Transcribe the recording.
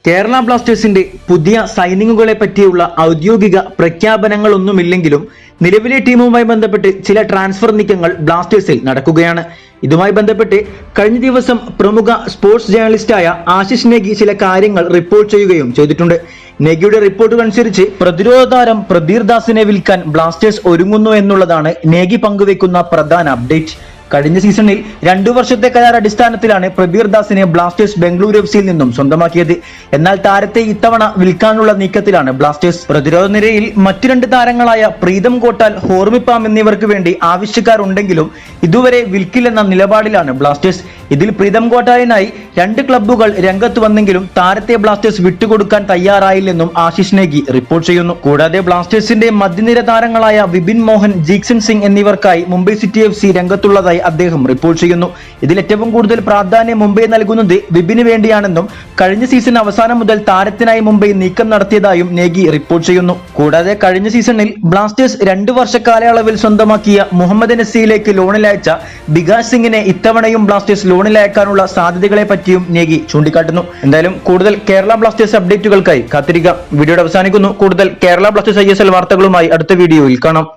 കേരള ബ്ലാസ്റ്റേഴ്സിന്റെ പുതിയ സൈനിങ്ങുകളെ പറ്റിയുള്ള ഔദ്യോഗിക പ്രഖ്യാപനങ്ങളൊന്നുമില്ലെങ്കിലും നിലവിലെ ടീമുമായി ബന്ധപ്പെട്ട് ചില ട്രാൻസ്ഫർ നീക്കങ്ങൾ ബ്ലാസ്റ്റേഴ്സിൽ നടക്കുകയാണ്. ഇതുമായി ബന്ധപ്പെട്ട് കഴിഞ്ഞ ദിവസം പ്രമുഖ സ്പോർട്സ് ജേർണലിസ്റ്റായ ആശിഷ് നേഗി ചില കാര്യങ്ങൾ റിപ്പോർട്ട് ചെയ്യുകയും ചെയ്തിട്ടുണ്ട്. നേഗിയുടെ റിപ്പോർട്ടുകൾ അനുസരിച്ച് പ്രതിരോധ താരം പ്രബീർ ദാസിനെ വിൽക്കാൻ ബ്ലാസ്റ്റേഴ്സ് ഒരുങ്ങുന്നു എന്നുള്ളതാണ് നേഗി പങ്കുവെക്കുന്ന പ്രധാന അപ്ഡേറ്റ്. കഴിഞ്ഞ സീസണിൽ 2 വർഷത്തെ കരാർ അടിസ്ഥാനത്തിലാണ് പ്രബീർ ദാസിനെ ബ്ലാസ്റ്റേഴ്സ് ബംഗളൂരു എഫ്സിയിൽ നിന്നും സ്വന്തമാക്കിയത്. എന്നാൽ താരത്തെ ഇത്തവണ വിൽക്കാനുള്ള നീക്കത്തിലാണ് ബ്ലാസ്റ്റേഴ്സ്. പ്രതിരോധ നിരയിൽ മറ്റു 2 താരങ്ങളായ പ്രീതം കോട്ടാൽ, ഹോർമിപ്പാം എന്നിവർക്ക് വേണ്ടി ആവശ്യക്കാരുണ്ടെങ്കിലും ഇതുവരെ വിൽക്കില്ലെന്ന നിലപാടിലാണ് ബ്ലാസ്റ്റേഴ്സ്. ഇതിൽ പ്രീതം കോട്ടാലിനായി 2 ക്ലബ്ബുകൾ രംഗത്ത് വന്നെങ്കിലും താരത്തെ ബ്ലാസ്റ്റേഴ്സ് വിട്ടുകൊടുക്കാൻ തയ്യാറായില്ലെന്നും ആശിഷ് നേഗി റിപ്പോർട്ട് ചെയ്യുന്നു. കൂടാതെ ബ്ലാസ്റ്റേഴ്സിന്റെ മധ്യനിര താരങ്ങളായ വിപിൻ മോഹൻ, ജീക്സൺ സിംഗ് എന്നിവർക്കായി മുംബൈ സിറ്റി എഫ് രംഗത്തുള്ളതായി അദ്ദേഹം റിപ്പോർട്ട് ചെയ്യുന്നു. ഇതിൽ ഏറ്റവും കൂടുതൽ പ്രാധാന്യം മുംബൈ നൽകുന്നത് വിപിന് വേണ്ടിയാണെന്നും കഴിഞ്ഞ സീസൺ അവസാനം മുതൽ താരത്തിനായി മുംബൈ നീക്കം നടത്തിയതായും നേഗി റിപ്പോർട്ട് ചെയ്യുന്നു. കൂടാതെ കഴിഞ്ഞ സീസണിൽ ബ്ലാസ്റ്റേഴ്സ് 2 വർഷ കാലയളവിൽ സ്വന്തമാക്കിയ മുഹമ്മദ് നസിയിലേക്ക് ലോണിലയച്ച ബികാസ് സിംഗിനെ ഇത്തവണയും ബ്ലാസ്റ്റേഴ്സ് ലോണിലയക്കാനുള്ള സാധ്യതകളെ പറ്റിയും നേഗി ചൂണ്ടിക്കാട്ടുന്നു. എന്തായാലും കൂടുതൽ കേരള ബ്ലാസ്റ്റേഴ്സ് അപ്ഡേറ്റുകൾക്കായി കാത്തിരിക്കാം. വീഡിയോയുടെ അവസാനിക്കുന്നു. കൂടുതൽ കേരള ബ്ലാസ്റ്റേഴ്സ് ISL വാർത്തകളുമായി അടുത്ത വീഡിയോയിൽ കാണാം.